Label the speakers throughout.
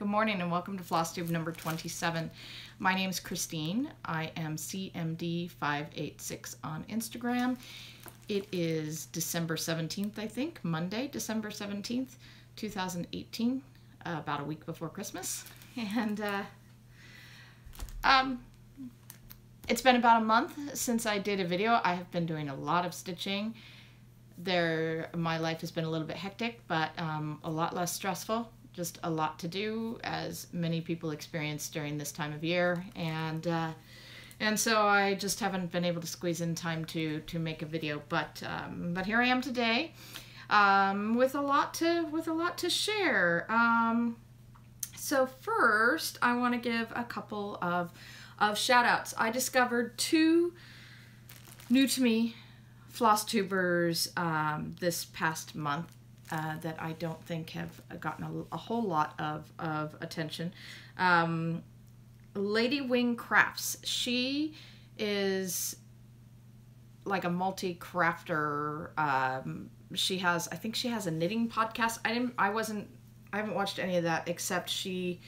Speaker 1: Good morning and welcome to FlossTube number 27. My name is Christine. I am CMD586 on Instagram. It is December 17th, I think, Monday, December 17th, 2018, about a week before Christmas. And it's been about a month since I did a video. I have been doing a lot of stitching. My life has been a little bit hectic, but a lot less stressful. Just a lot to do, as many people experience during this time of year, and so I just haven't been able to squeeze in time to make a video. But here I am today, with a lot to share. So first, I want to give a couple of shout outs. I discovered two new to me FlossTubers this past month. That I don't think have gotten a whole lot of attention. Lady Wing Crafts. She is like a multi-crafter. I think she has a knitting podcast. I haven't watched any of that, except she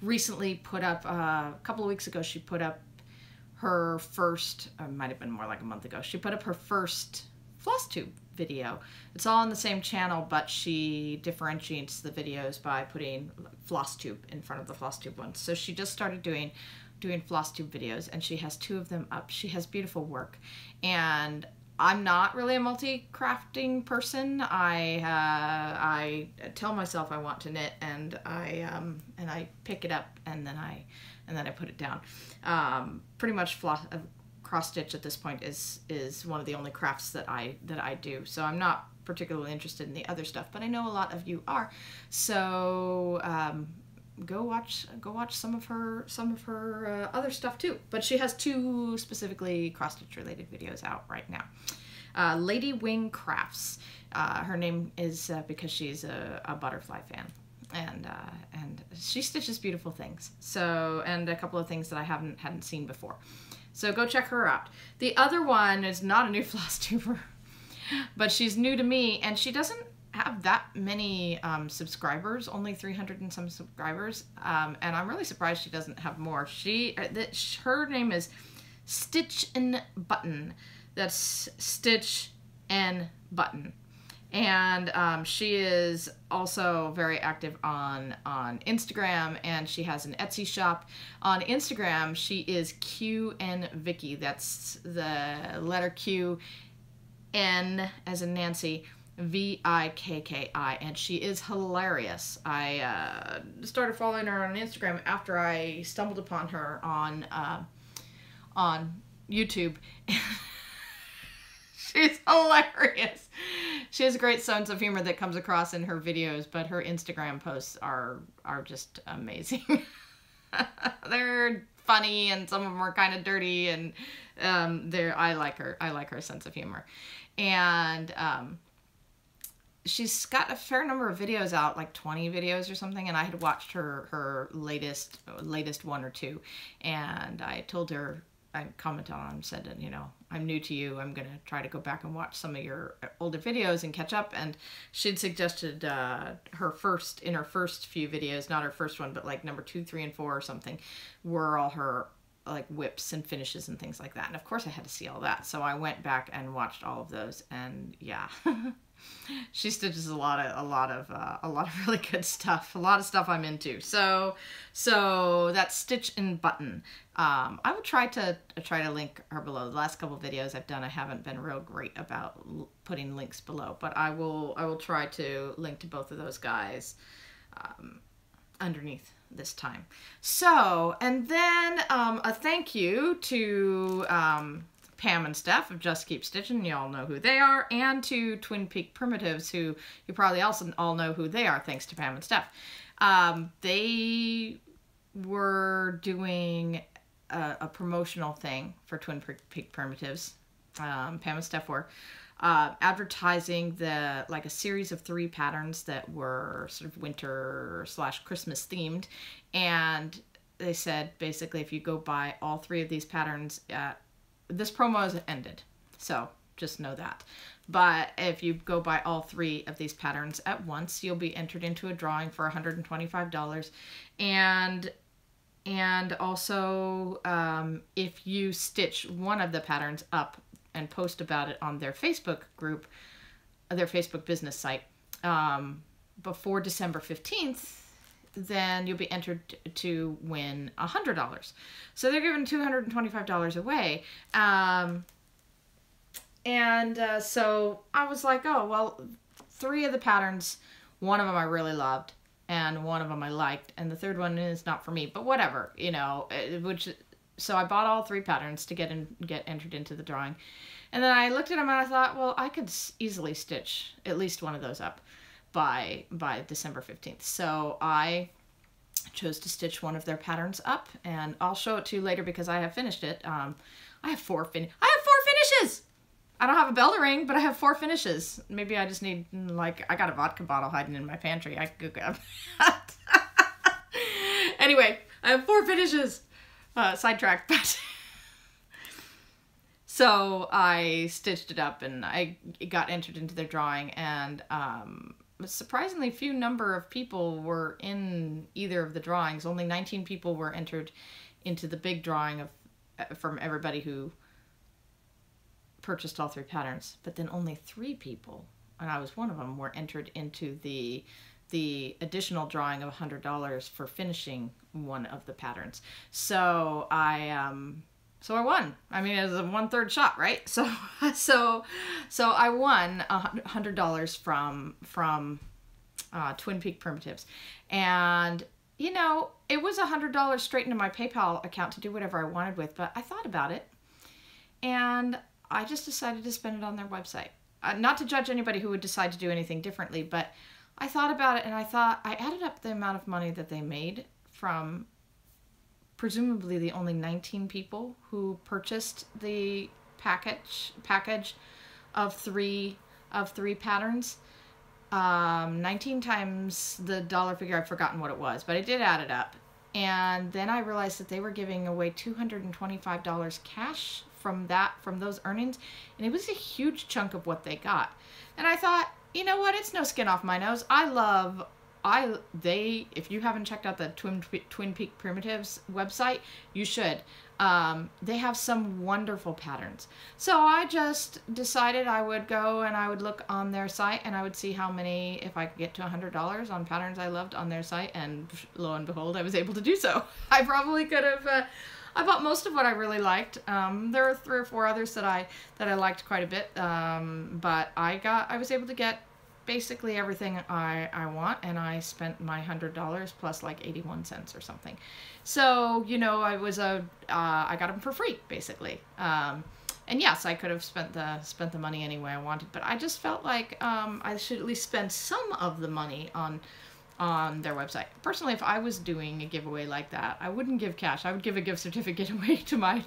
Speaker 1: recently put up, a couple of weeks ago, she put up her first, might have been more like a month ago, she put up her first FlossTube video. It's all on the same channel, but she differentiates the videos by putting FlossTube in front of the FlossTube ones. So she just started doing FlossTube videos, and she has two of them up. She has beautiful work, and I'm not really a multi-crafting person. I tell myself I want to knit, and I pick it up, and then I put it down. Pretty much cross stitch at this point is one of the only crafts that I do. So I'm not particularly interested in the other stuff, but I know a lot of you are. So go watch some of her other stuff too. But she has two specifically cross stitch related videos out right now. Lady Wing Crafts. Her name is because she's a butterfly fan. And she stitches beautiful things. So, and a couple of things that I hadn't seen before. So go check her out. The other one is not a new FlossTuber, but she's new to me, and she doesn't have that many subscribers, only 300 and some subscribers, and I'm really surprised she doesn't have more. Her name is Stitch and Button. That's Stitch and Button. And she is also very active on Instagram, and she has an Etsy shop. On Instagram, she is Q and Vicky. That's the letter Q, N as in Nancy, V-I-K-K-I, and she is hilarious. I started following her on Instagram after I stumbled upon her on YouTube. She's hilarious. She has a great sense of humor that comes across in her videos, but her Instagram posts are just amazing. They're funny, and some of them are kind of dirty, and I like her sense of humor. And she's got a fair number of videos out, like 20 videos or something, and I had watched her latest one or two, and I told her, I commented on and said, you know, I'm new to you. I'm going to try to go back and watch some of your older videos and catch up. And she'd suggested her first few videos, not her first one, but like number 2, 3, and 4 or something, were all her like whips and finishes and things like that. And of course I had to see all that. So I went back and watched all of those, and yeah. She stitches a lot of really good stuff. A lot of stuff I'm into. So that's Stitch and Button. I will try to link her below. The last couple of videos I've done, I haven't been real great about putting links below, but I will try to link to both of those guys underneath this time. So, and then a thank you to Pam and Steph of Just Keep Stitching, y'all know who they are, and to Twin Peak Primitives, who you probably also all know who they are, thanks to Pam and Steph. They were doing a promotional thing for Twin Peak Primitives. Pam and Steph were advertising like a series of 3 patterns that were sort of winter / Christmas themed, and they said basically if you go buy all 3 of these patterns, this promo has ended, so just know that. But if you go buy all 3 of these patterns at once, you'll be entered into a drawing for $125. And also, if you stitch one of the patterns up and post about it on their Facebook group, their Facebook business site, before December 15th, then you'll be entered to win $100. So they're giving $225 away. So I was like, oh, well, 3 of the patterns, one of them I really loved, and one of them I liked, and the third one is not for me, but whatever, you know, so I bought all 3 patterns to get entered into the drawing. And then I looked at them and I thought, well, I could easily stitch at least one of those up by December 15th. So I chose to stitch one of their patterns up, and I'll show it to you later because I have finished it. I have 4 finishes. I don't have a bell to ring, but I have 4 finishes. Maybe I just need, like, I got a vodka bottle hiding in my pantry. I could go grab that. Anyway, I have 4 finishes. Sidetracked, but so I stitched it up and I got entered into their drawing, and a surprisingly few number of people were in either of the drawings. Only 19 people were entered into the big drawing from everybody who purchased all 3 patterns, but then only 3 people, and I was one of them, were entered into the additional drawing of $100 for finishing one of the patterns. So I won. I mean, it was a 1/3 shot, right? So I won $100 from Twin Peak Primitives, and you know, it was $100 straight into my PayPal account to do whatever I wanted with. But I thought about it, and I just decided to spend it on their website. Not to judge anybody who would decide to do anything differently, but I thought about it, and I thought, I added up the amount of money that they made from presumably the only 19 people who purchased the package of 3 patterns. 19 times the dollar figure, I've forgotten what it was, but I did add it up. And then I realized that they were giving away $225 cash from those earnings, and it was a huge chunk of what they got. And I thought, you know what, it's no skin off my nose. If you haven't checked out the Twin Peak Primitives website, you should. They have some wonderful patterns. So I just decided I would go and I would look on their site, and I would see how many, if I could get to $100 on patterns I loved on their site, and lo and behold, I was able to do so. I probably could have, I bought most of what I really liked. There were 3 or 4 others that I liked quite a bit, but I was able to get basically everything I want, and I spent my $100 plus like 81 cents or something. So, you know, I got them for free, basically. And yes, I could have spent the money any way I wanted, but I just felt like I should at least spend some of the money on their website. Personally, if I was doing a giveaway like that, I wouldn't give cash. I would give a gift certificate away to my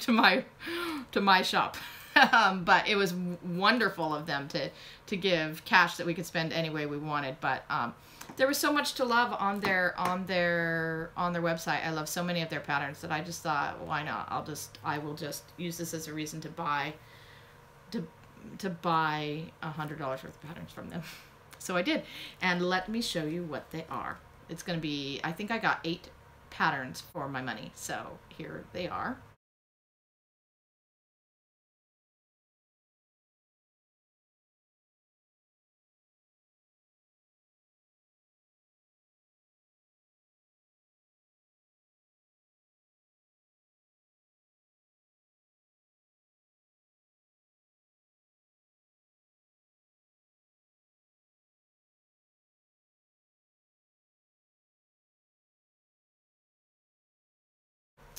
Speaker 1: shop. But it was wonderful of them to give cash that we could spend any way we wanted. But there was so much to love on their website. I love so many of their patterns that I just thought, why not? I will just use this as a reason to buy $100 worth of patterns from them. So I did, and let me show you what they are. It's going to be, I think I got 8 patterns for my money. So here they are.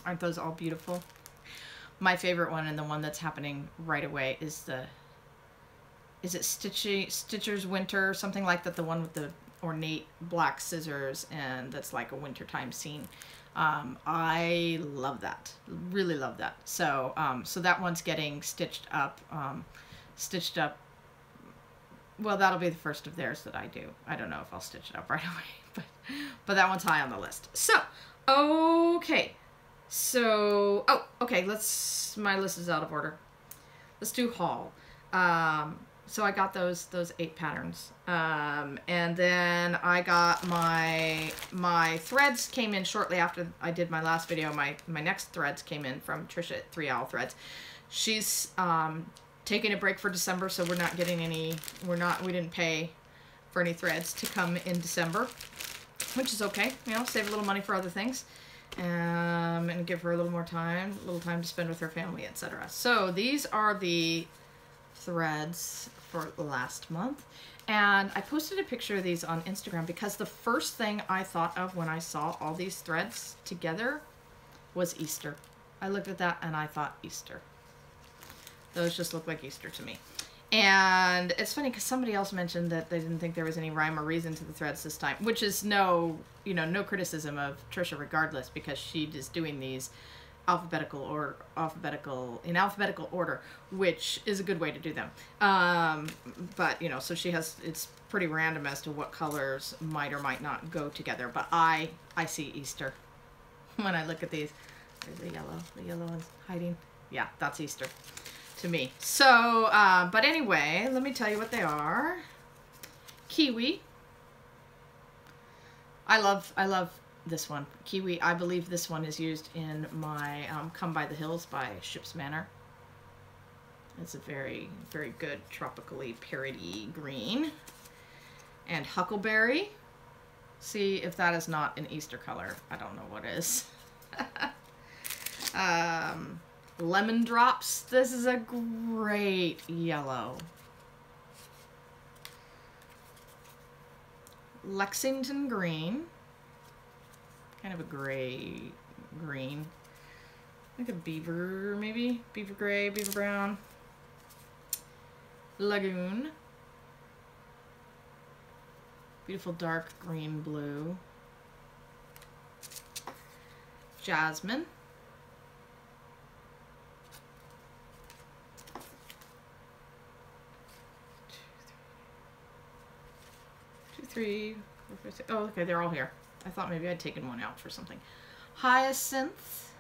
Speaker 1: Aren't those all beautiful? My favorite one, and the one that's happening right away, is it Stitcher's Winter, something like that, the one with the ornate black scissors, and that's like a wintertime scene. I love that. Really love that. So so that one's getting stitched up. Well, that'll be the first of theirs that I do. I don't know if I'll stitch it up right away, but that one's high on the list. So, okay. So, okay, my list is out of order. Let's do haul. So I got those 8 patterns. And then I got my threads came in shortly after I did my last video. My next threads came in from Trisha at 3 Owl Threads. She's taking a break for December, so we're not getting any, we didn't pay for any threads to come in December, which is okay. You know, save a little money for other things. And give her a little more time, to spend with her family, etc. So these are the threads for last month, and I posted a picture of these on Instagram because the first thing I thought of when I saw all these threads together was Easter. I looked at that and I thought Easter. Those just look like Easter to me. And it's funny because somebody else mentioned that they didn't think there was any rhyme or reason to the threads this time, which is no criticism of Trisha regardless, because she is doing these in alphabetical order, which is a good way to do them. But you know, so it's pretty random as to what colors might or might not go together. But I see Easter when I look at these. There's the yellow one's hiding. Yeah, that's Easter to me. So, but anyway, let me tell you what they are. Kiwi. I love this one. Kiwi. I believe this one is used in my Come by the Hills by Ship's Manor. It's a very, very good tropically parroty green. And Huckleberry. See if that is not an Easter color. I don't know what is. Lemon Drops. This is a great yellow. Lexington Green. Kind of a gray green. Like a beaver, maybe? Beaver gray, beaver brown. Lagoon. Beautiful dark green blue. Jasmine. Oh, okay, they're all here. I thought maybe I'd taken one out for something. Hyacinth.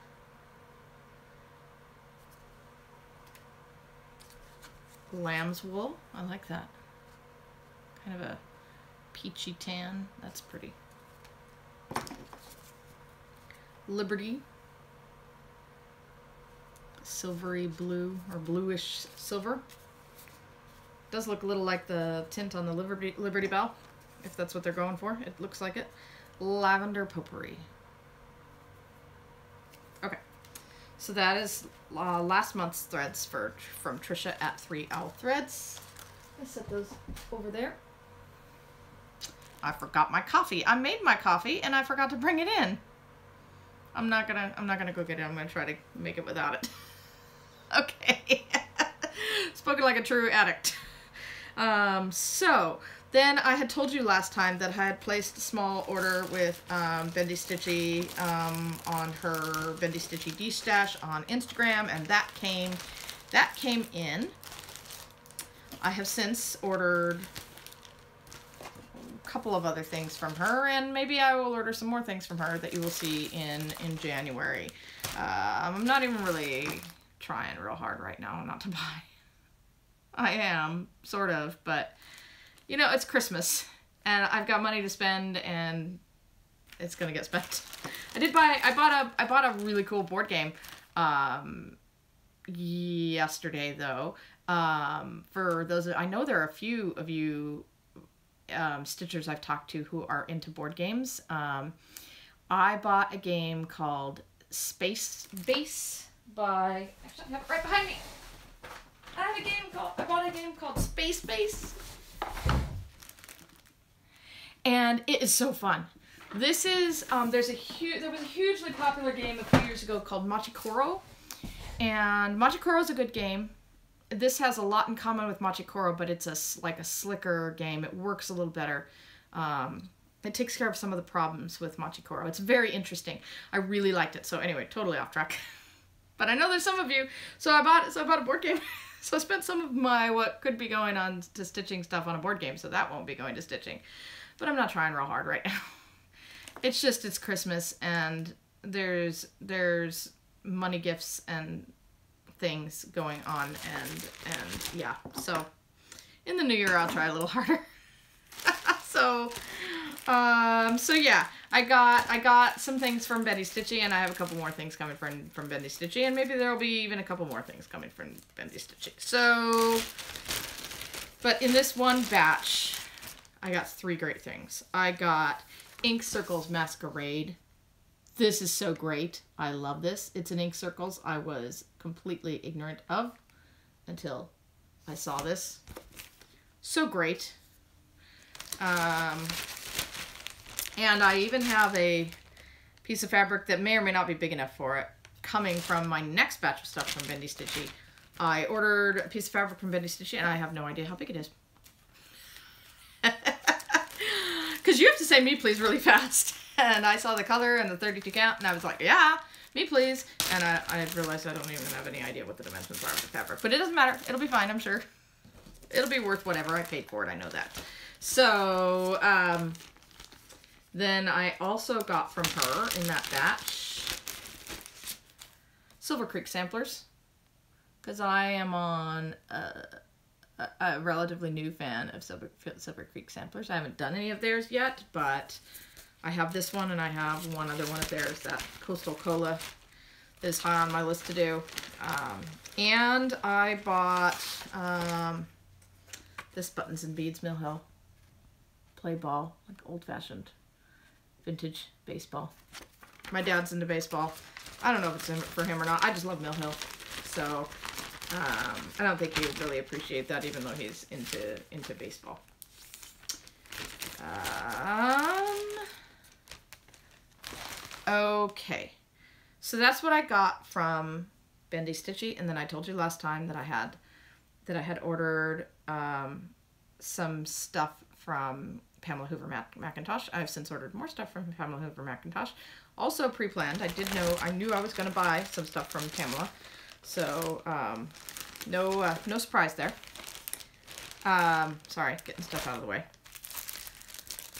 Speaker 1: Lamb's wool. I like that. Kind of a peachy tan. That's pretty. Liberty. Silvery blue or bluish silver. Does look a little like the tint on the Liberty Bell, if that's what they're going for. It looks like it. Lavender Potpourri. Okay, so that is last month's threads from Trisha at 3 Owl Threads. Let's set those over there. I forgot my coffee. I made my coffee and I forgot to bring it in. I'm not gonna go get it. I'm gonna try to make it without it. Okay. Spoken like a true addict. So then I had told you last time that I had placed a small order with Bendy Stitchy on her Bendy Stitchy D-Stash on Instagram, and that came in. I have since ordered a couple of other things from her, and maybe I will order some more things from her that you will see in January. I'm not even really trying real hard right now not to buy. I am, sort of, but you know, it's Christmas and I've got money to spend and it's gonna get spent. I bought a really cool board game yesterday though. For those, I know there are a few of you stitchers I've talked to who are into board games. I bought a game called Space Base by, actually I have it right behind me. I bought a game called Space Base. And it is so fun. This is, there was a hugely popular game a few years ago called Machikoro. And Machikoro is a good game. This has a lot in common with Machikoro, but it's like a slicker game. It works a little better. It takes care of some of the problems with Machikoro. It's very interesting. I really liked it. So anyway, totally off track. But I know there's some of you. So I bought a board game. So I spent some of my what could be going on to stitching stuff on a board game, so that won't be going to stitching. But I'm not trying real hard right now. It's just, it's Christmas and there's money gifts and things going on and yeah. So in the new year I'll try a little harder. So yeah, I got some things from Bendy Stitchy, and I have a couple more things coming from Bendy Stitchy, and maybe there'll be even a couple more things coming from Bendy Stitchy. So, but in this one batch, I got 3 great things. I got Ink Circles Masquerade. This is so great. I love this. It's an Ink Circles I was completely ignorant of until I saw this. So great. And I even have a piece of fabric that may or may not be big enough for it coming from my next batch of stuff from Bendy Stitchy. I ordered a piece of fabric from Bendy Stitchy, and I have no idea how big it is. Because you have to say me please really fast. And I saw the color and the 32 count, and I was like, yeah, me please. And I realized I don't even have any idea what the dimensions are of the fabric. But it doesn't matter. It'll be fine, I'm sure. It'll be worth whatever I paid for it. I know that. So, then I also got from her in that batch Silver Creek samplers, because I am on a relatively new fan of Silver Creek samplers. I haven't done any of theirs yet, but I have this one, and I have one other one of theirs, that Coastal Cola is high on my list to do. And I bought this Buttons and Beads Mill Hill play ball, like old-fashioned vintage baseball. My dad's into baseball. I don't know if it's for him or not. I just love Mill Hill. So I don't think he would really appreciate that, even though he's into baseball. Okay. So that's what I got from Bendy Stitchy, and then I told you last time that I had ordered some stuff from Pamela Hoover Macintosh. I've since ordered more stuff from Pamela Hoover Macintosh. Also pre-planned. I knew I was going to buy some stuff from Pamela. So, no surprise there. Sorry, getting stuff out of the way.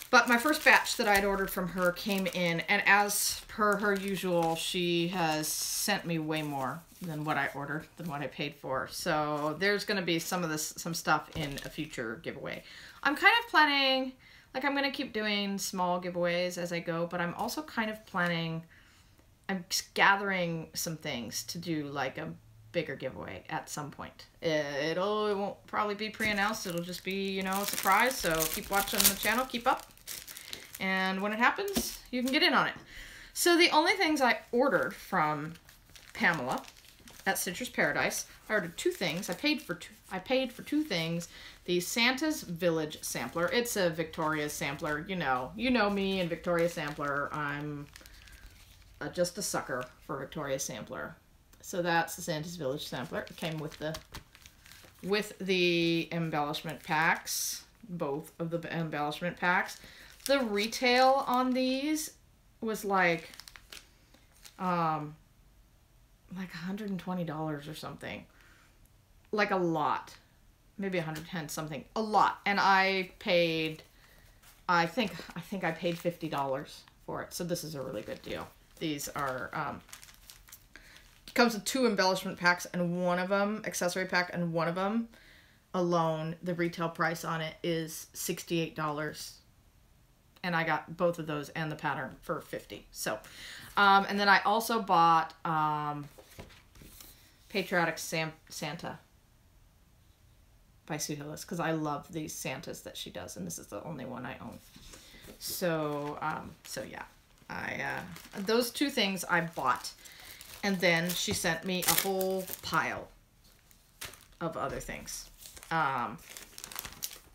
Speaker 1: But my first batch that I had ordered from her came in, and as per her usual, she has sent me way more than what I ordered, than what I paid for. So there's going to be some stuff in a future giveaway. I'm kind of planning, like, I'm going to keep doing small giveaways as I go, but I'm also kind of planning, I'm gathering some things to do like a bigger giveaway at some point. It won't probably be pre-announced. It'll just be, you know, a surprise. So keep watching the channel, keep up. And when it happens, you can get in on it. So the only things I ordered from Pamela at Stitcher's Paradise, I ordered 2 things. I paid for 2 things. The Santa's Village sampler. It's a Victoria's sampler. You know me and Victoria's sampler. I'm just a sucker for Victoria's sampler. So that's the Santa's Village sampler. It came with the embellishment packs, both of the embellishment packs. The retail on these was like $120 or something. Like a lot. Maybe 110 something. A lot. And I paid, I think I paid $50 for it. So this is a really good deal. These are, comes with 2 embellishment packs, and one of them, accessory pack, and one of them alone, the retail price on it is $68. And I got both of those and the pattern for $50. So, and then I also bought Patriotic Santa by Sue Hillis, because I love these Santas that she does, and this is the only one I own. So, so yeah, those 2 things I bought, and then she sent me a whole pile of other things.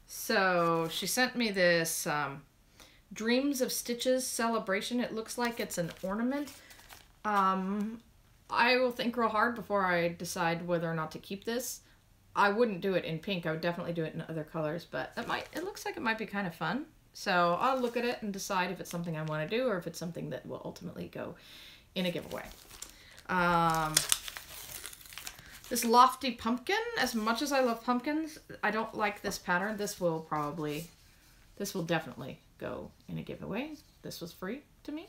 Speaker 1: So she sent me this Dreams of Stitches celebration. It looks like it's an ornament. I will think real hard before I decide whether or not to keep this. I wouldn't do it in pink. I would definitely do it in other colors, but it looks like it might be kind of fun. So I'll look at it and decide if it's something I want to do or if it's something that will ultimately go in a giveaway. This Lofty Pumpkin, as much as I love pumpkins, I don't like this pattern. This will definitely go in a giveaway. This was free to me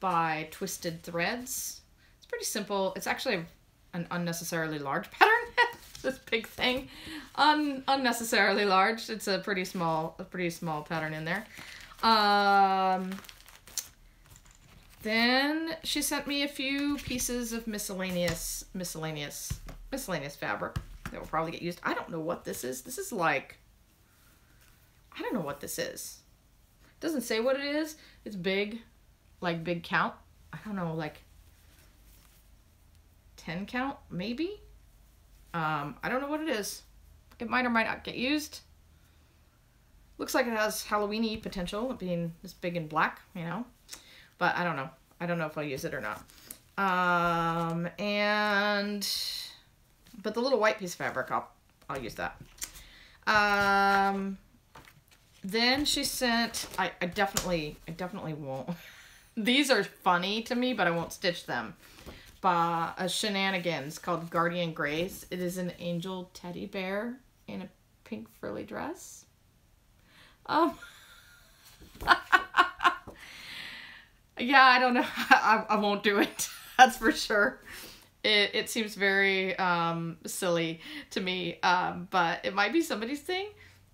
Speaker 1: by Twisted Threads. It's pretty simple. It's actually an unnecessarily large pattern. this big thing. Unnecessarily large. It's a pretty small pattern in there. Then she sent me a few pieces of miscellaneous fabric that will probably get used. I don't know what this is. This is like, I don't know what this is. It doesn't say what it is. It's big, like big count. I don't know, like 10 count, maybe? I don't know what it is. It might or might not get used. Looks like it has Halloween-y potential, being this big and black, you know? But I don't know. I don't know if I'll use it or not. But the little white piece of fabric, I'll use that. Then she sent, I definitely won't. These are funny to me, but I won't stitch them. A shenanigans called Guardian Grace. It is an angel teddy bear in a pink frilly dress. Yeah, I don't know. I won't do it. That's for sure. It seems very silly to me, but it might be somebody's thing.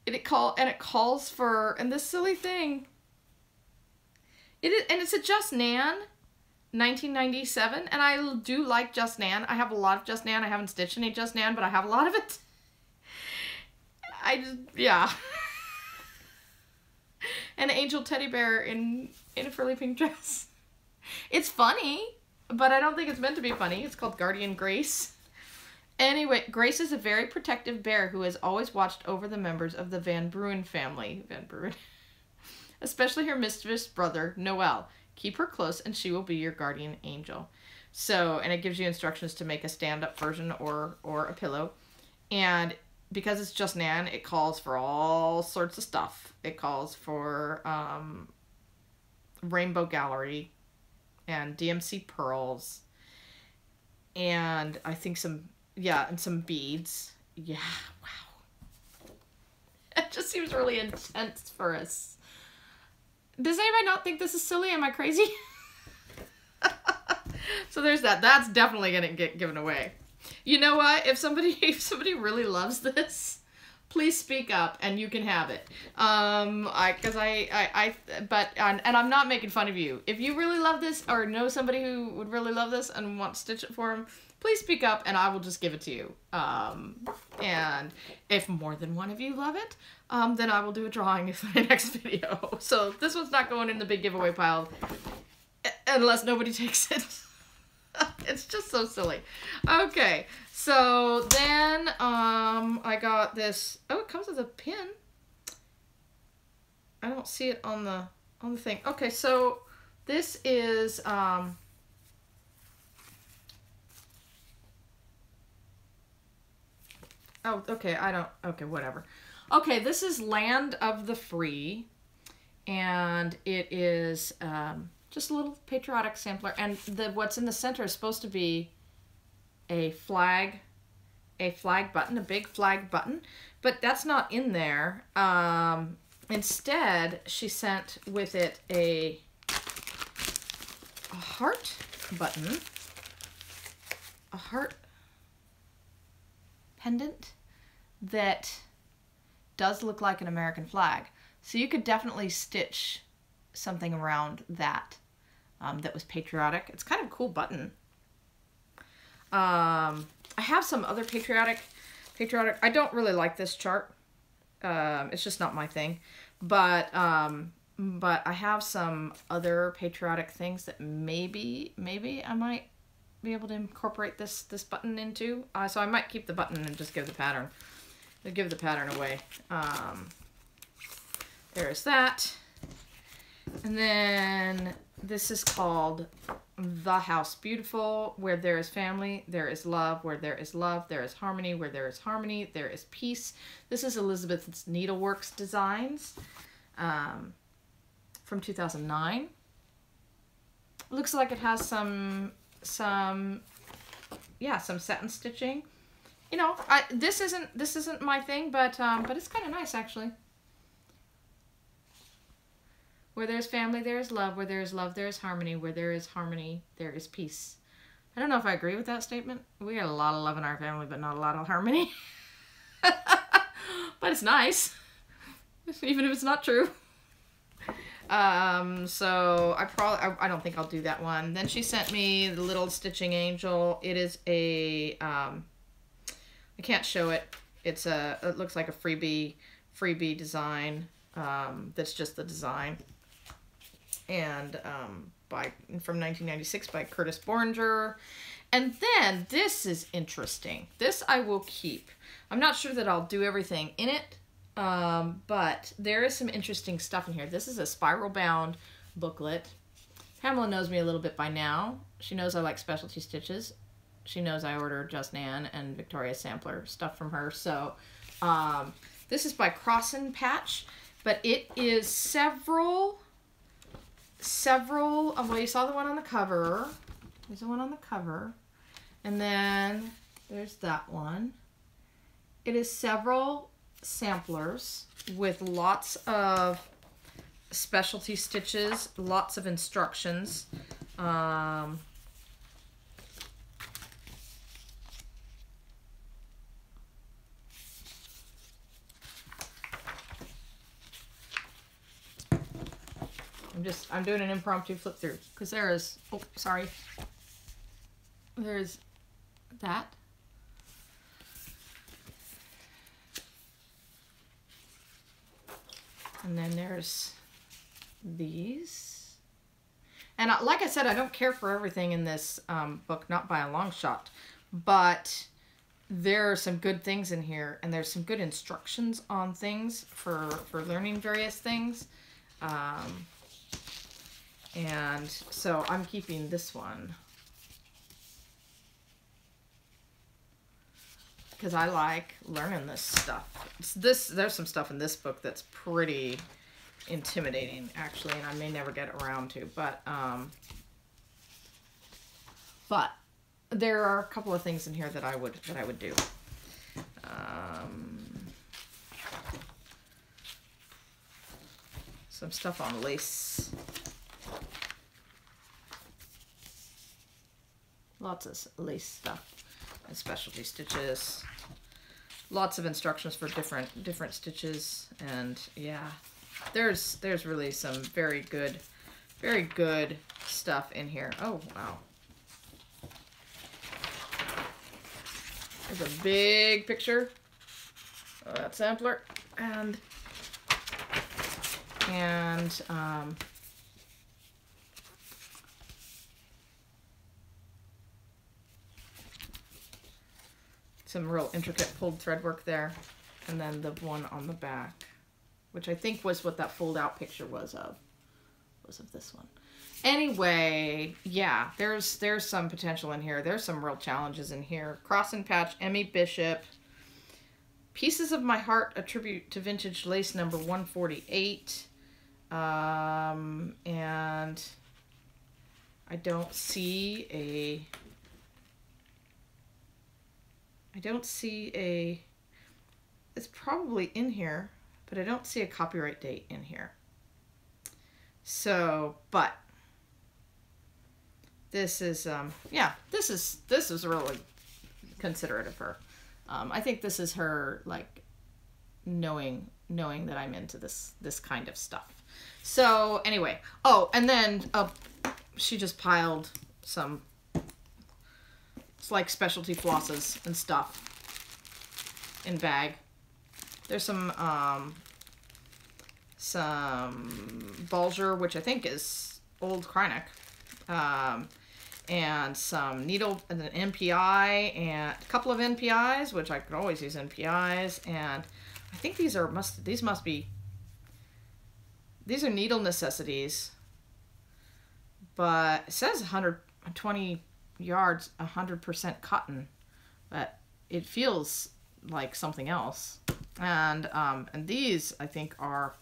Speaker 1: It calls for, and this silly thing. It's a Just Nan, 1997, and I do like Just Nan. I have a lot of Just Nan. I haven't stitched any Just Nan, but I have a lot of it. Yeah. An angel teddy bear in a frilly pink dress. It's funny, but I don't think it's meant to be funny. It's called Guardian Grace. Anyway, Grace is a very protective bear who has always watched over the members of the Van Bruin family. Van Bruin. Especially her mischievous brother, Noel. Keep her close and she will be your guardian angel. So, and it gives you instructions to make a stand-up version or a pillow. And because it's Just Nan, it calls for all sorts of stuff. It calls for Rainbow Gallery and DMC pearls. And I think some beads. Yeah, wow. It just seems really intense for us. Does anybody not think this is silly? Am I crazy? So there's that. That's definitely going to get given away. You know what? If somebody really loves this, please speak up and you can have it. And I'm not making fun of you. If you really love this or know somebody who would really love this and want to stitch it for them, please speak up and I will just give it to you. And if more than one of you love it, then I will do a drawing for the next video. So this one's not going in the big giveaway pile unless nobody takes it. It's just so silly. Okay, so then I got this. Oh, it comes with a pin. I don't see it on the thing. Okay, so this is oh, okay, okay, whatever. Okay, this is Land of the Free, and it is just a little patriotic sampler, and what's in the center is supposed to be a flag button, a big flag button, but that's not in there. Instead, she sent with it a heart button, a heart pendant that does look like an American flag. So you could definitely stitch something around that that was patriotic. It's kind of a cool button. I have some other patriotic. I don't really like this chart. It's just not my thing. But I have some other patriotic things that maybe I might be able to incorporate this button into. So I might keep the button and just give the pattern. Give the pattern away. There's that. And then this is called The House Beautiful. Where there is family, there is love. Where there is love, there is harmony. Where there is harmony, there is peace. This is Elizabeth's Needleworks Designs from 2009. Looks like it has some satin stitching. You know, this isn't my thing, but it's kind of nice actually. Where there's family, there is love. Where there is love, there is harmony. Where there is harmony, there is peace. I don't know if I agree with that statement. We got a lot of love in our family, but not a lot of harmony. But it's nice, even if it's not true. So I don't think I'll do that one. Then she sent me the little stitching angel. It is a, I can't show it. It looks like a freebie design. That's just the design. And, from 1996 by Curtis Borringer. And then this is interesting. This I will keep. I'm not sure that I'll do everything in it, but there is some interesting stuff in here. This is a spiral bound booklet. Pamela knows me a little bit by now. She knows I like specialty stitches. She knows I order Just Nan and Victoria Sampler stuff from her. So this is by Cross and Patch, but it is several, well, you saw the one on the cover. There's the one on the cover. And then there's that one. It is several samplers with lots of specialty stitches, lots of instructions. I'm doing an impromptu flip through because there is, oh, sorry. There's that. And then there's these. And like I said, I don't care for everything in this book, not by a long shot, but there are some good things in here, and there's some good instructions on things for learning various things. And so I'm keeping this one because I like learning this stuff. There's some stuff in this book that's pretty intimidating, actually, and I may never get around to, but there are a couple of things in here that I would do. Some stuff on lace. Lots of lace stuff and specialty stitches. Lots of instructions for different stitches, and yeah, there's really some very good stuff in here. Oh wow. There's a big picture of that sampler, and some real intricate pulled thread work there, and then the one on the back, which I think was what that fold out picture was of this one. Anyway, yeah, there's some potential in here. There's some real challenges in here. Cross and Patch, Emmy Bishop, Pieces of My Heart, a tribute to vintage lace number 148. And I don't see a, it's probably in here, but I don't see a copyright date in here. So, but this is, yeah, this is really considerate of her. I think this is her, like, knowing that I'm into this kind of stuff. So anyway, oh, and then she just piled some, it's like specialty flosses and stuff in bag. There's some Bulger, which I think is old Kreinik, and some needle, and an NPI, and a couple of NPIs, which I could always use NPIs, and I think these are these are needle necessities, but it says 120 yards, 100% cotton, but it feels like something else. And these I think are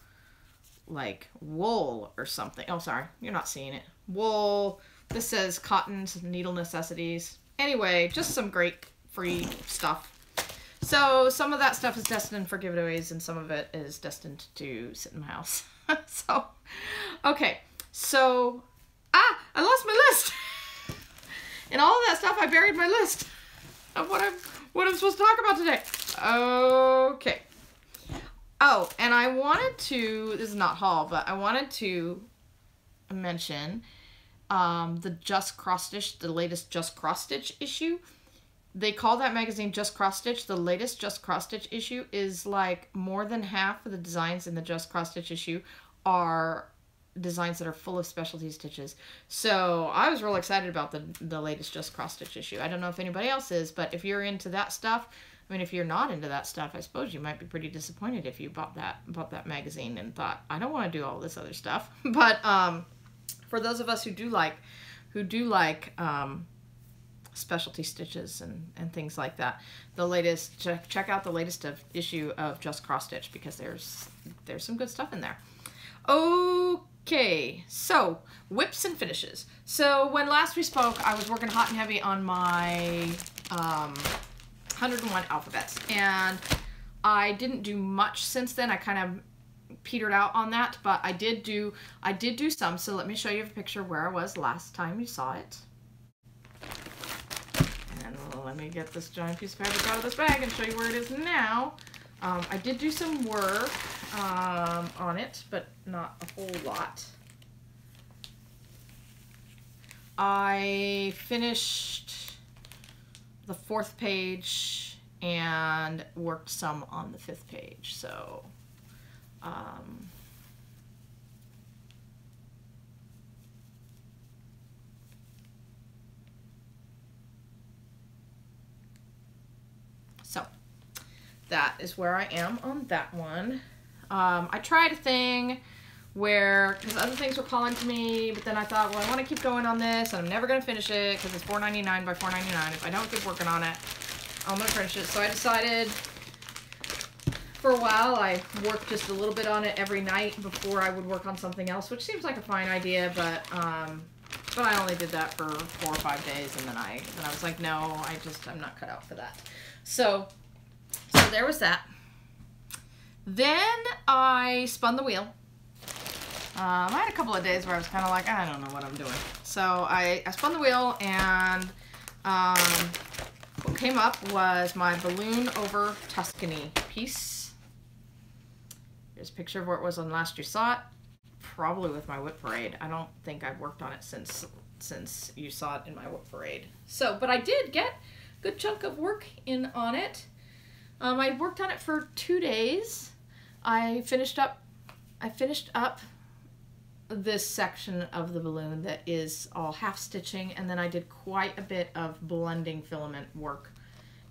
Speaker 1: like wool or something. Oh, sorry, you're not seeing it. Wool. This says cotton needle necessities. Anyway, just some great free stuff. So some of that stuff is destined for giveaways, and some of it is destined to sit in my house. So, okay. So, I lost my list. In all of that stuff, I buried my list of what I'm supposed to talk about today. Okay. Oh, and I wanted to, this is not haul, but I wanted to mention the Just Cross Stitch, the latest Just Cross Stitch issue. They call that magazine Just Cross Stitch. The latest Just Cross Stitch issue is like more than half of the designs in the Just Cross Stitch issue are designs that are full of specialty stitches. So I was real excited about the latest Just Cross Stitch issue. I don't know if anybody else is, but if you're into that stuff, I mean, if you're not into that stuff, I suppose you might be pretty disappointed if you bought that magazine and thought, I don't want to do all this other stuff. But for those of us who do like specialty stitches and things like that, the latest, check out the latest issue of Just Cross Stitch, because there's some good stuff in there. Okay, so whips and finishes. So when last we spoke, I was working hot and heavy on my 101 alphabets, and I didn't do much since then. I kind of petered out on that, but I did do some. So let me show you a picture where I was last time you saw it. And let me get this giant piece of fabric out of this bag and show you where it is now. I did do some work on it, but not a whole lot. I finished the 4th page and worked some on the 5th page. So that is where I am on that one. I tried a thing where, because other things were calling to me, but then I thought, well, I want to keep going on this, and I'm never going to finish it because it's $4.99 by $4.99. If I don't keep working on it, I'm going to finish it. So I decided for a while I worked just a little bit on it every night before I would work on something else, which seems like a fine idea, but I only did that for 4 or 5 days, and then I was like, no, I'm not cut out for that. So there was that. Then I spun the wheel. I had a couple of days where I was kind of like, I don't know what I'm doing. So I spun the wheel, and what came up was my balloon over Tuscany piece. Here's a picture of where it was on last you saw it. Probably with my whip parade. I don't think I've worked on it since you saw it in my whip parade. So, but I did get a good chunk of work in on it. I worked on it for 2 days. I finished up this section of the balloon that is all half stitching, and then I did quite a bit of blending filament work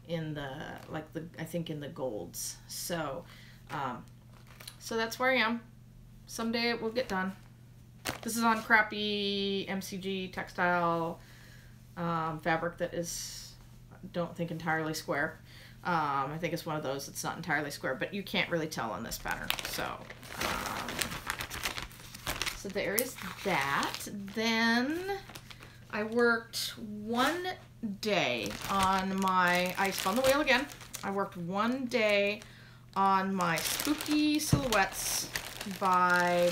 Speaker 1: in I think in the golds. So so that's where I am. Someday it will get done. This is on crappy MCG textile fabric that is, I don't think, entirely square. I think it's one of those that's not entirely square, but you can't really tell on this pattern. So, so there is that. Then I worked 1 day on I spun the wheel again. I worked 1 day on my Spooky Silhouettes by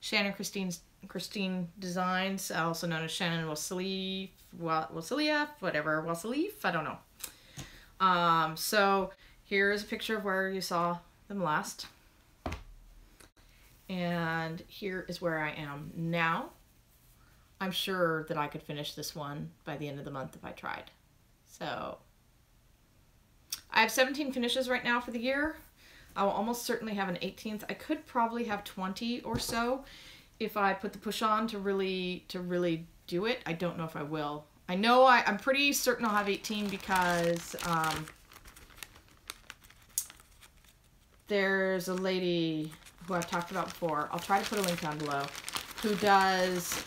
Speaker 1: Shannon Christine Designs, also known as Shannon Wasilieff, whatever, Wasilieff, I don't know. So here's a picture of where you saw them last. And here is where I am now. I'm sure that I could finish this one by the end of the month if I tried. So I have 17 finishes right now for the year. I will almost certainly have an 18th. I could probably have 20 or so if I put the push on to really do it. I don't know if I will. I know I'm pretty certain I'll have 18 because there's a lady who I've talked about before. I'll try to put a link down below, who does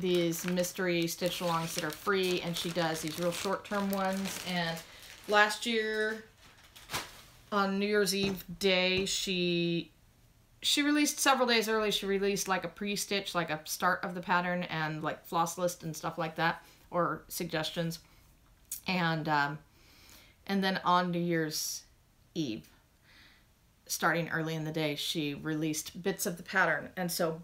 Speaker 1: these mystery stitch alongs that are free, and she does these real short-term ones. And last year on New Year's Eve day, she released several days early. She released like a pre-stitch, like a start of the pattern, and like floss list and stuff like that, or suggestions. And then on New Year's Eve. starting early in the day, she released bits of the pattern. And so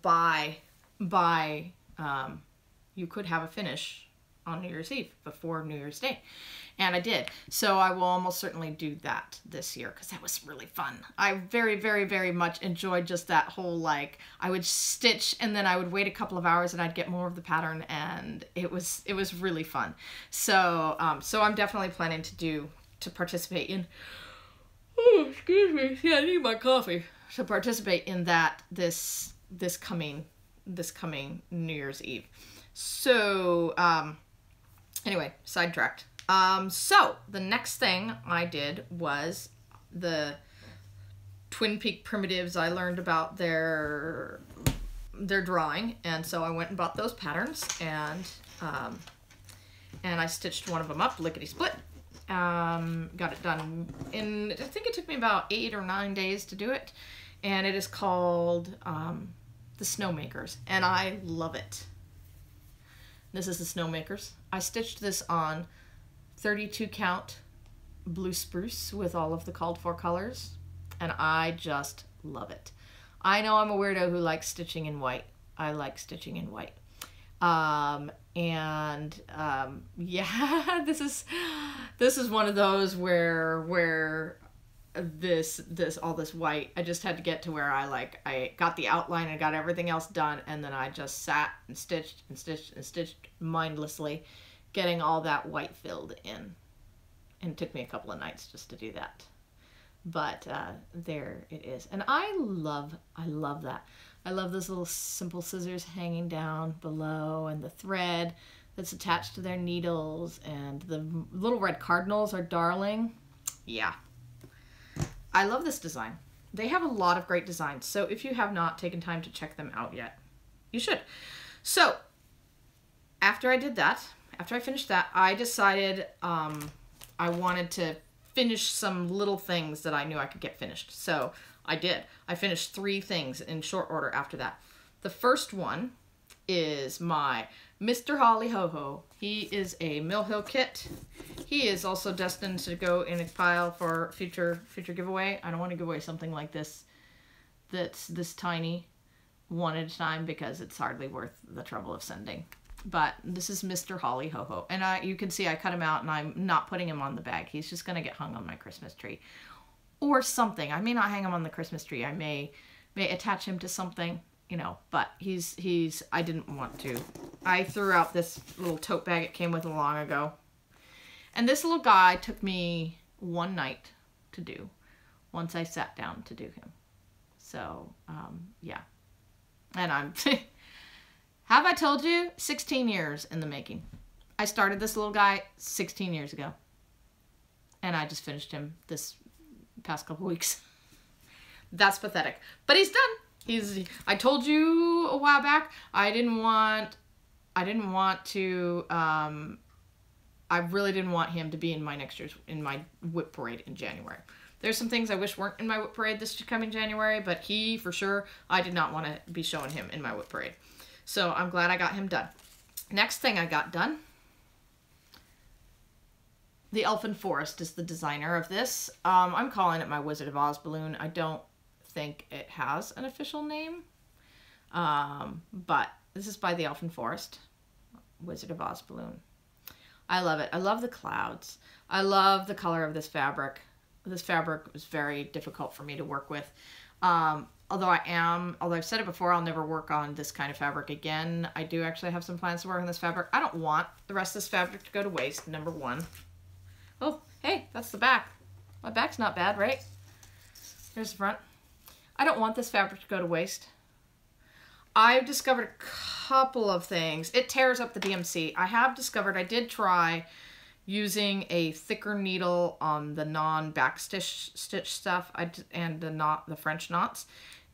Speaker 1: you could have a finish on New Year's Eve before New Year's Day. And I did. So I will almost certainly do that this year because that was really fun. I very, very, very much enjoyed just that whole, like, I would stitch and then I would wait a couple of hours and I'd get more of the pattern, and it was really fun. So so I'm definitely planning to participate in, oh, excuse me, yeah, I need my coffee. To participate in that this coming New Year's Eve. So anyway, sidetracked. So the next thing I did was the Twin Peak Primitives. I learned about their drawing, and so I went and bought those patterns, and I stitched one of them up, lickety split. Got it done in, I think it took me about 8 or 9 days to do it, and it is called the Snowmakers, and I love it. This is the Snowmakers. I stitched this on 32 count blue spruce with all of the called for colors, and I just love it. I know I'm a weirdo who likes stitching in white. I like stitching in white. Yeah, this is one of those where all this white, I just had to get to where I got the outline and got everything else done, and then I just sat and stitched and stitched and stitched mindlessly, getting all that white filled in. And it took me a couple of nights just to do that. But there it is. And I love that. I love those little simple scissors hanging down below, and the thread that's attached to their needles, and the little red cardinals are darling. Yeah. I love this design. They have a lot of great designs, so if you have not taken time to check them out yet, you should. So after I did that, after I finished that, I decided I wanted to finish some little things that I knew I could get finished. So I did. I finished 3 things in short order after that. The first one is my Mr. Holly Ho Ho. He is a Mill Hill kit. He is also destined to go in a pile for future giveaway. I don't want to give away something like this that's this tiny one at a time because it's hardly worth the trouble of sending. But this is Mr. Holly Ho Ho. And you can see I cut him out and I'm not putting him on the bag. He's just going to get hung on my Christmas tree. Or something. I may not hang him on the Christmas tree. I may attach him to something, you know, but I didn't want to. I threw out this little tote bag it came with long ago. And this little guy took me 1 night to do once I sat down to do him. So, yeah. And I'm... Have I told you? 16 years in the making. I started this little guy 16 years ago. And I just finished him this past couple weeks. That's pathetic. But he's done. I told you a while back, I really didn't want him to be in my whip parade in January. There's some things I wish weren't in my whip parade this coming January, but he, for sure, I did not want to be showing him in my whip parade. So I'm glad I got him done. Next thing I got done, the Elfin Forest is the designer of this. I'm calling it my Wizard of Oz balloon. I don't think it has an official name, but this is by the Elfin Forest, Wizard of Oz balloon. I love it. I love the clouds. I love the color of this fabric. This fabric was very difficult for me to work with. Although I've said it before, I'll never work on this kind of fabric again. I do actually have some plans to work on this fabric. I don't want the rest of this fabric to go to waste, number 1. Oh, hey, that's the back. My back's not bad, right? Here's the front. I don't want this fabric to go to waste. I've discovered a couple of things. It tears up the DMC. I did try using a thicker needle on the non-back stitch stuff and the French knots.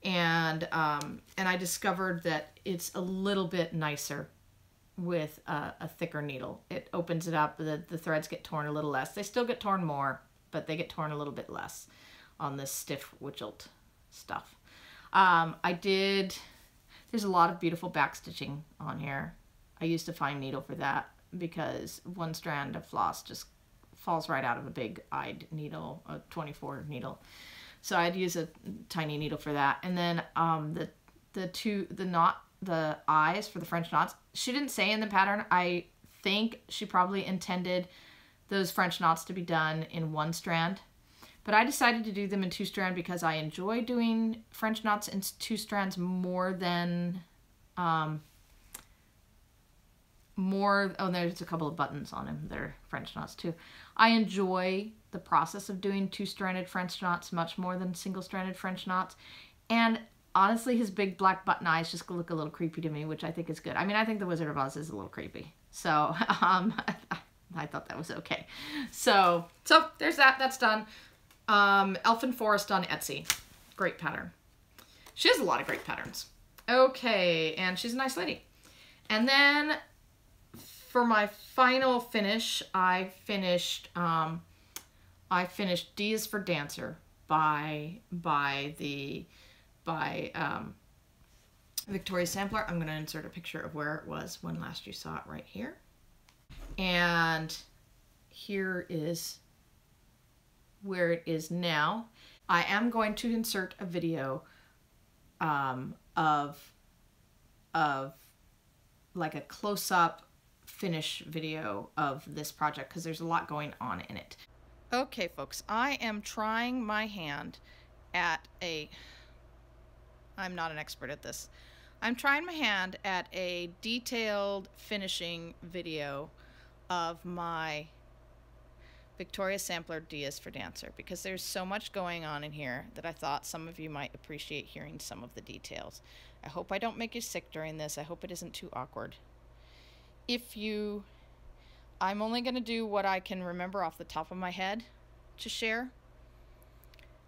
Speaker 1: And I discovered that it's a little bit nicer with a thicker needle. It opens it up. The threads get torn a little less. They still get torn more, but they get torn a little bit less on this stiff Witchelt stuff. There's a lot of beautiful back stitching on here. I used a fine needle for that because 1 strand of floss just falls right out of a big eyed needle, a 24 needle. So I'd use a tiny needle for that. And then the eyes for the French knots, she didn't say in the pattern. I think she probably intended those French knots to be done in 1 strand. But I decided to do them in 2 strand because I enjoy doing French knots in 2 strands more than, oh, there's a couple of buttons on them. They're French knots too. I enjoy the process of doing 2-stranded French knots much more than single-stranded French knots. And honestly, his big black button eyes just look a little creepy to me, which I think is good. I mean, I think the Wizard of Oz is a little creepy. So, I thought that was okay. So there's that. That's done. Elfin Forest on Etsy. Great pattern. She has a lot of great patterns. Okay, and she's a nice lady. And then for my final finish, I finished D is for Dancer by Victoria Sampler. I'm going to insert a picture of where it was when last you saw it right here. And here is where it is now. I am going to insert a video of like a close-up finish video of this project because there's a lot going on in it. Okay, folks, I am trying my hand at I'm not an expert at this. I'm trying my hand at a detailed finishing video of my Victoria Sampler D is for Dancer because there's so much going on in here that I thought some of you might appreciate hearing some of the details. I hope I don't make you sick during this. I hope it isn't too awkward. I'm only going to do what I can remember off the top of my head to share.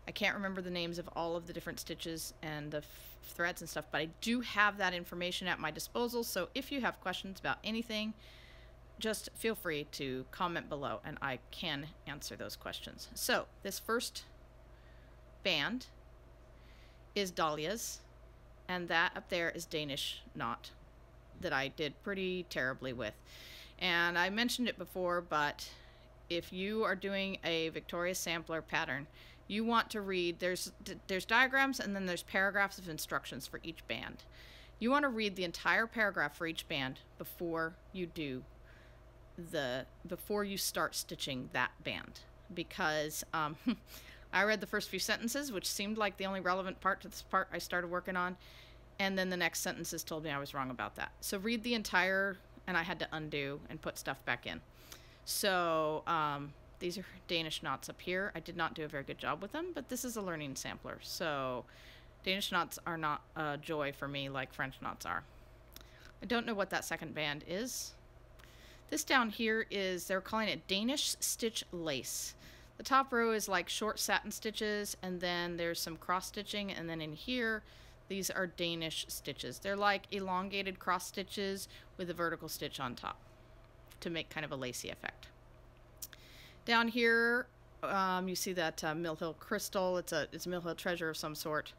Speaker 1: I can't remember the names of all of the different stitches and the threads and stuff, but I do have that information at my disposal, so if you have questions about anything, just feel free to comment below and I can answer those questions. So this first band is Dahlia's, and that up there is Danish knot that I did pretty terribly with. And I mentioned it before, but if you are doing a Victoria Sampler pattern, you want to read, there's diagrams and then there's paragraphs of instructions for each band. You want to read the entire paragraph for each band before you start stitching that band, because I read the first few sentences, which seemed like the only relevant part to this part I started working on, and then the next sentences told me I was wrong about that. So read the entire, and I had to undo and put stuff back in. So these are Danish knots up here. I did not do a very good job with them, but this is a learning sampler. So Danish knots are not a joy for me like French knots are. I don't know what that second band is. This down here is, they're calling it Danish stitch lace. The top row is like short satin stitches, and then there's some cross stitching, and then in here, these are Danish stitches. They're like elongated cross stitches with a vertical stitch on top to make kind of a lacy effect. Down here, you see that Mill Hill crystal. It's a Mill Hill treasure of some sort.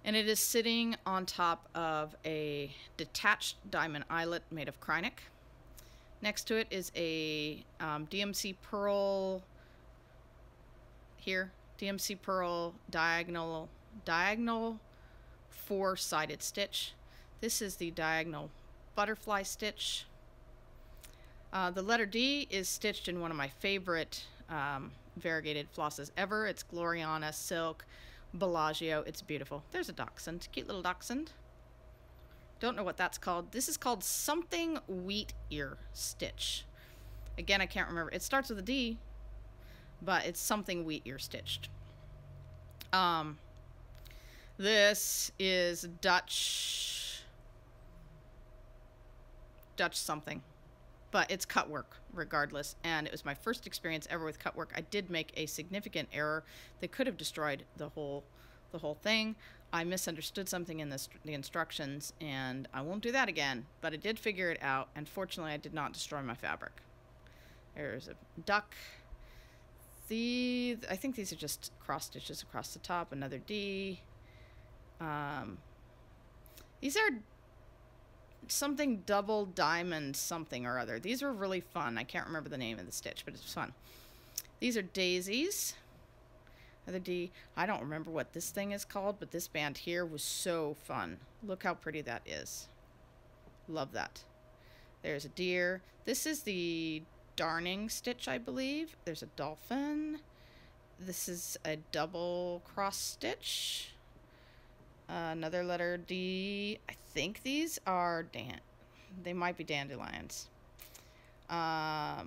Speaker 1: And it is sitting on top of a detached diamond eyelet made of Krynic. Next to it is a DMC Pearl, here, DMC Pearl diagonal 4-sided stitch. This is the diagonal butterfly stitch. The letter D is stitched in one of my favorite variegated flosses ever. It's Gloriana Silk Bellagio. It's beautiful. There's a dachshund, cute little dachshund. Don't know what that's called. This is called something wheat ear stitch. Again, I can't remember. It starts with a D, but it's something wheat ear stitched. This is Dutch something, but it's cut work regardless, and it was my first experience ever with cut work. I did make a significant error that could have destroyed the whole thing. I misunderstood something in the instructions, and I won't do that again, but I did figure it out, and fortunately I did not destroy my fabric. There's a duck. I think these are just cross stitches across the top, another D. These are something double diamond something or other. These are really fun. I can't remember the name of the stitch, but it's fun. These are daisies. Another D. I don't remember what this thing is called, but this band here was so fun. Look how pretty that is. Love that. There's a deer. This is the darning stitch, I believe. There's a dolphin. This is a double cross stitch. Another letter D. I think these are they might be dandelions. I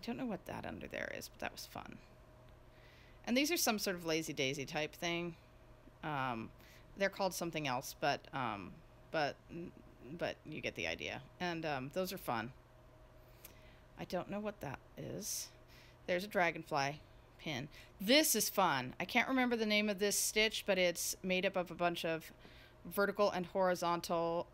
Speaker 1: don't know what that under there is, but that was fun. And these are some sort of lazy daisy type thing. They're called something else, but you get the idea. And those are fun. I don't know what that is. There's a dragonfly pin. This is fun. I can't remember the name of this stitch, but it's made up of a bunch of vertical and horizontal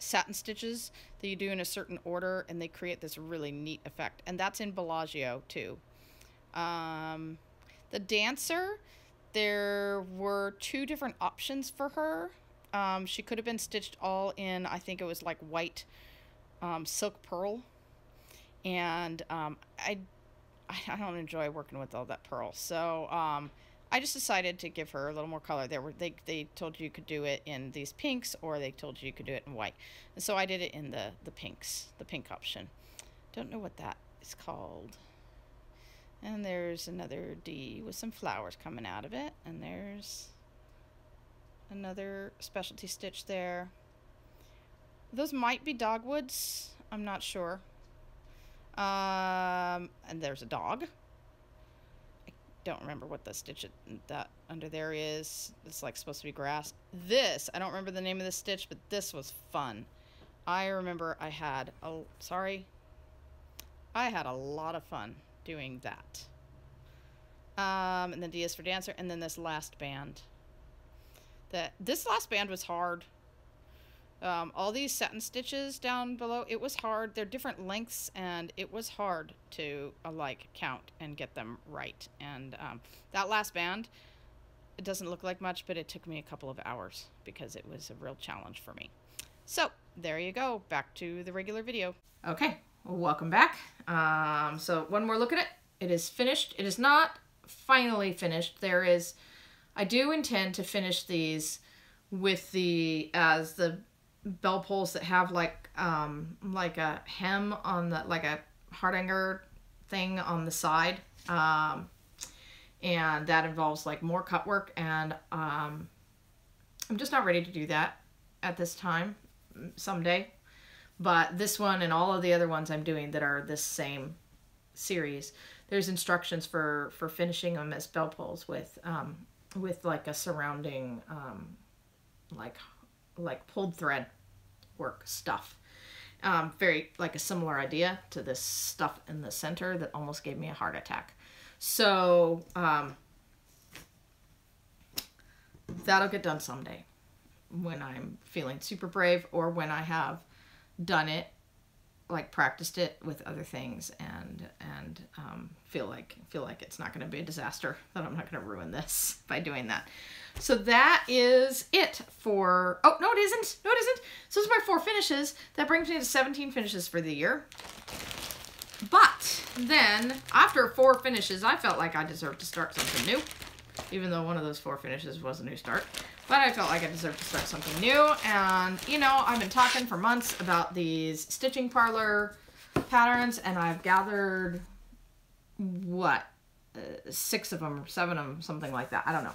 Speaker 1: satin stitches that you do in a certain order, and they create this really neat effect. And that's in Bellagio too. The dancer, there were 2 different options for her. She could have been stitched all in, I think it was like white silk pearl, and I don't enjoy working with all that pearl, so I just decided to give her a little more color. They told you could do it in these pinks, or they told you could do it in white. And so I did it in the pinks, the pink option. Don't know what that is called. And there's another D with some flowers coming out of it. And there's another specialty stitch there. Those might be dogwoods. I'm not sure. And there's a dog. Don't remember what the stitch that under there is. It's like supposed to be grass. This, I don't remember the name of this stitch, but this was fun. I remember I had a lot of fun doing that. And then D is for dancer, and then this last band. This last band was hard. All these satin stitches down below, it was hard. They're different lengths, and it was hard to count and get them right. And that last band, it doesn't look like much, but it took me a couple of hours because it was a real challenge for me. So there you go, back to the regular video. Okay, well, welcome back. So one more look at it. It is finished. It is not finally finished. I do intend to finish these with the bell pulls that have like a hem on the, like a hardanger thing on the side, and that involves like more cut work, and I'm just not ready to do that at this time. Someday, but this one and all of the other ones I'm doing that are this same series, there's instructions for finishing them as bell pulls with like a surrounding like pulled thread work stuff. Very like a similar idea to this stuff in the center that almost gave me a heart attack. So that'll get done someday when I'm feeling super brave, or when I have done it, like practiced it with other things, and feel like it's not going to be a disaster, that I'm not going to ruin this by doing that. So that is it for, oh, no, it isn't. No, it isn't. So those are my 4 finishes. That brings me to 17 finishes for the year. But then after 4 finishes, I felt like I deserved to start something new, even though one of those 4 finishes was a new start. But I felt like I deserved to start something new. And, you know, I've been talking for months about these stitching parlor patterns, and I've gathered, what, 6 of them or 7 of them, something like that. I don't know.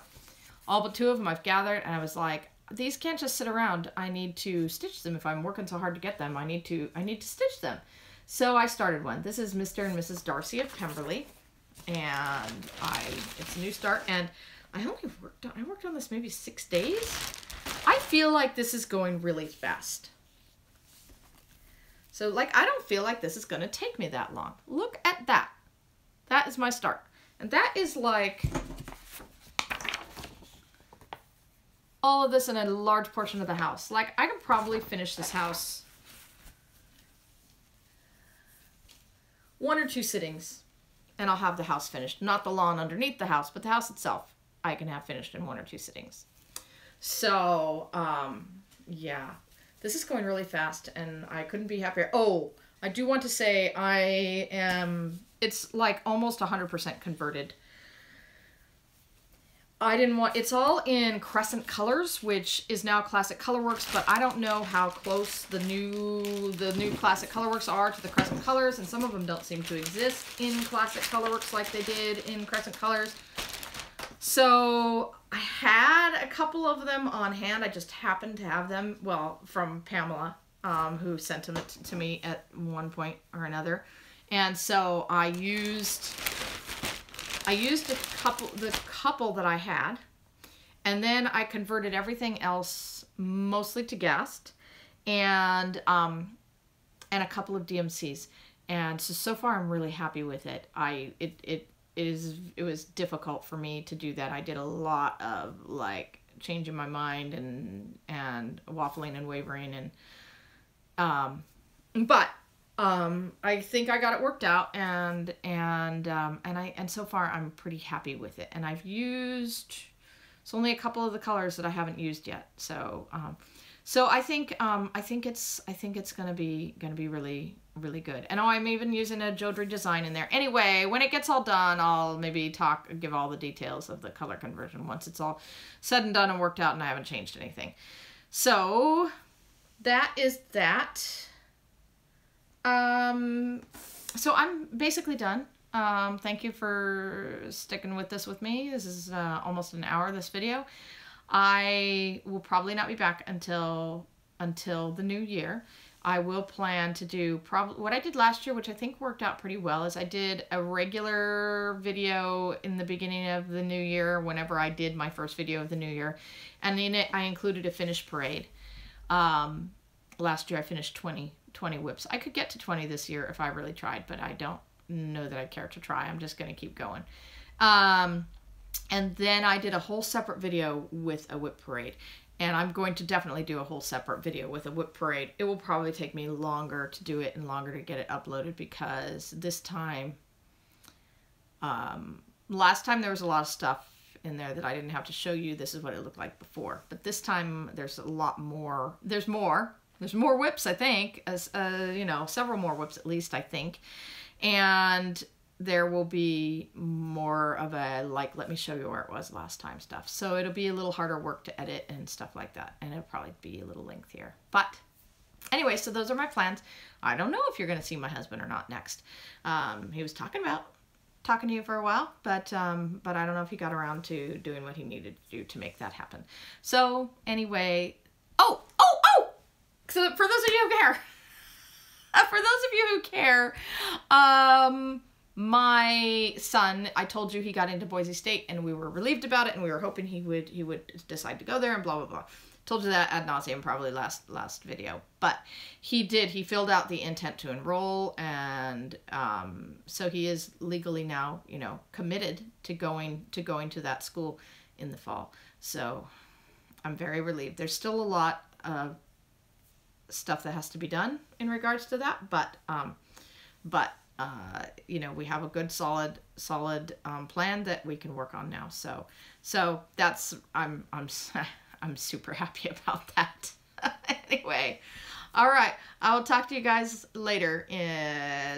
Speaker 1: All but 2 of them I've gathered, and I was like, these can't just sit around. I need to stitch them. If I'm working so hard to get them, I need to stitch them. So I started one. This is Mr. and Mrs. Darcy of Pemberley, and it's a new start, and I worked on this maybe 6 days. I feel like this is going really fast. So like, I don't feel like this is gonna take me that long. Look at that. That is my start. And that is like all of this in a large portion of the house. Like, I could probably finish this house 1 or 2 sittings, and I'll have the house finished. Not the lawn underneath the house, but the house itself I can have finished in 1 or 2 sittings. So, yeah, this is going really fast, and I couldn't be happier. Oh, I do want to say it's like almost 100% converted. I didn't want, it's all in Crescent colors, which is now Classic Colorworks, but I don't know how close the new Classic Colorworks are to the Crescent colors, and some of them don't seem to exist in Classic Colorworks like they did in Crescent colors. So I had a couple of them on hand. I just happened to have them, well, from Pamela, who sent them to me at one point or another. And so I used the couple that I had, and then I converted everything else mostly to guest, and a couple of DMCs. And so far I'm really happy with it. It was difficult for me to do that. I did a lot of like changing my mind and waffling and wavering, but I think I got it worked out, and so far I'm pretty happy with it. And I've used, it's only a couple of the colors that I haven't used yet. So I think it's gonna be really, really good. And I'm even using a Jodrey design in there. Anyway, when it gets all done, I'll maybe give all the details of the color conversion once it's all said and done and worked out and I haven't changed anything. So that is that. So I'm basically done. Thank you for sticking with this with me. This is almost an hour, this video. I will probably not be back until the new year. I will plan to do what I did last year, which I think worked out pretty well, is I did a regular video in the beginning of the new year whenever I did my first video of the new year. And in it, I included a finish parade. Last year I finished 20 whips. I could get to 20 this year if I really tried, but I don't know that I care to try. I'm just going to keep going. And then I did a whole separate video with a whip parade. And I'm going to definitely do a whole separate video with a whip parade. It will probably take me longer to do it and longer to get it uploaded, because this time, last time there was a lot of stuff in there that I didn't have to show you. This is what it looked like before. But this time there's a lot more. There's more whips, I think, as you know, several more whips at least, I think. And there will be more of a, like, let me show you where it was last time stuff. So it'll be a little harder work to edit and stuff like that. And it'll probably be a little lengthier. But anyway, so those are my plans. I don't know if you're going to see my husband or not next. He was talking to you for a while, but I don't know if he got around to doing what he needed to do to make that happen. So anyway, so for those of you who care, my son, I told you he got into Boise State, and we were relieved about it, and we were hoping he would decide to go there, and blah blah blah. Told you that ad nauseum probably last video, but he did. He filled out the intent to enroll, and so he is legally now, you know, committed to going to that school in the fall. So I'm very relieved. There's still a lot of stuff that has to be done in regards to that, but you know, we have a good solid plan that we can work on now. So that's, I'm super happy about that. Anyway, all right, I will talk to you guys later,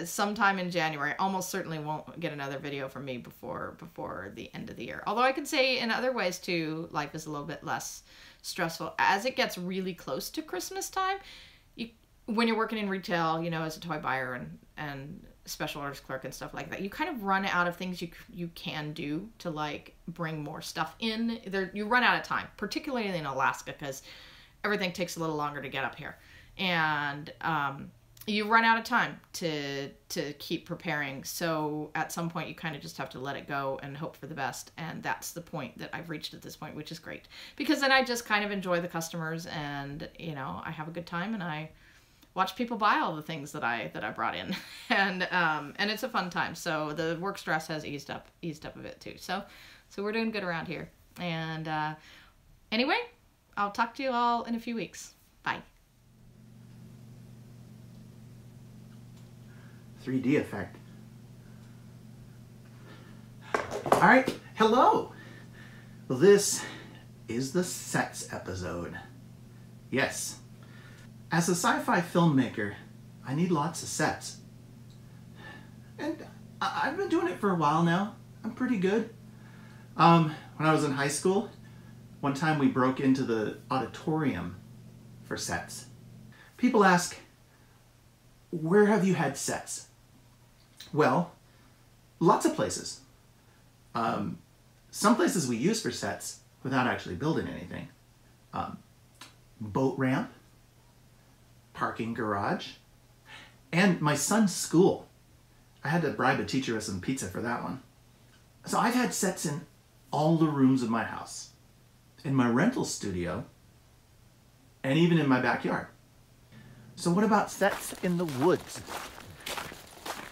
Speaker 1: sometime in January. Almost certainly won't get another video from me before the end of the year. Although I can say in other ways too, life is a little bit less stressful as it gets really close to Christmas time. When you're working in retail, you know, as a toy buyer and special orders clerk and stuff like that, you kind of run out of things you can do to like bring more stuff in. You run out of time, particularly in Alaska, because everything takes a little longer to get up here, and you run out of time to keep preparing. So at some point you kind of just have to let it go and hope for the best, and that's the point that I've reached at this point, which is great, because then I just kind of enjoy the customers, and you know, I have a good time, and I watch people buy all the things that I brought in, and it's a fun time. So the work stress has eased up a bit too. So we're doing good around here. And anyway, I'll talk to you all in a few weeks. Bye.
Speaker 2: 3D effect. All right, hello. Well, this is the sets episode. Yes. As a sci-fi filmmaker, I need lots of sets. And I've been doing it for a while now. I'm pretty good. When I was in high school, one time we broke into the auditorium for sets. People ask, where have you had sets? Well, lots of places. Some places we use for sets without actually building anything. Boat ramp, parking garage, and my son's school. I had to bribe a teacher with some pizza for that one. So I've had sets in all the rooms of my house, in my rental studio, and even in my backyard. So what about sets in the woods?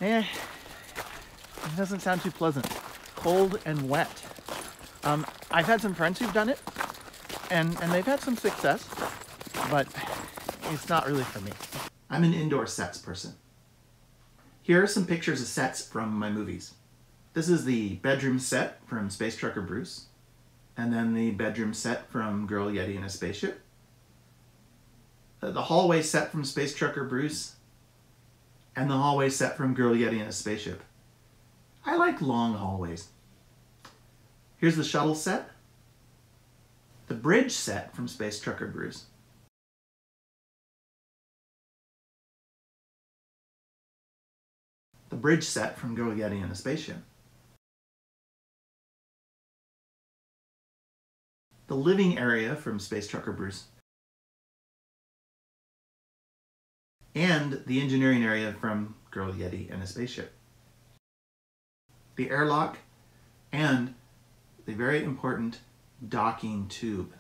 Speaker 2: It doesn't sound too pleasant. Cold and wet. I've had some friends who've done it, and they've had some success, but it's not really for me. I'm an indoor sets person. Here are some pictures of sets from my movies. This is the bedroom set from Space Trucker Bruce, and then the bedroom set from Girl Yeti in a Spaceship, the hallway set from Space Trucker Bruce, and the hallway set from Girl Yeti in a Spaceship. I like long hallways. Here's the shuttle set, the bridge set from Space Trucker Bruce, the bridge set from Girl Yeti in a Spaceship, the living area from Space Trucker Bruce, and the engineering area from Girl Yeti in a Spaceship, the airlock, and the very important docking tube.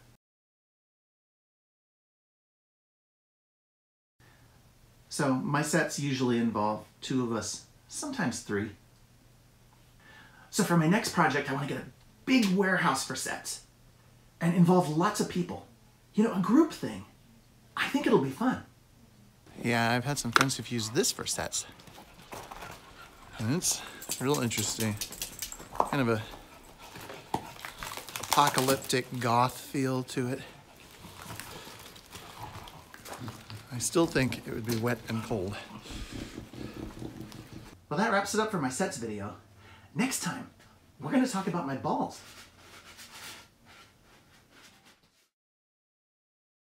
Speaker 2: So my sets usually involve 2 of us, sometimes 3. So for my next project, I want to get a big warehouse for sets and involve lots of people. You know, a group thing. I think it'll be fun. Yeah, I've had some friends who've used this for sets. And it's real interesting. Kind of a apocalyptic goth feel to it. I still think it would be wet and cold. Well, that wraps it up for my sets video. Next time, we're going to talk about my balls.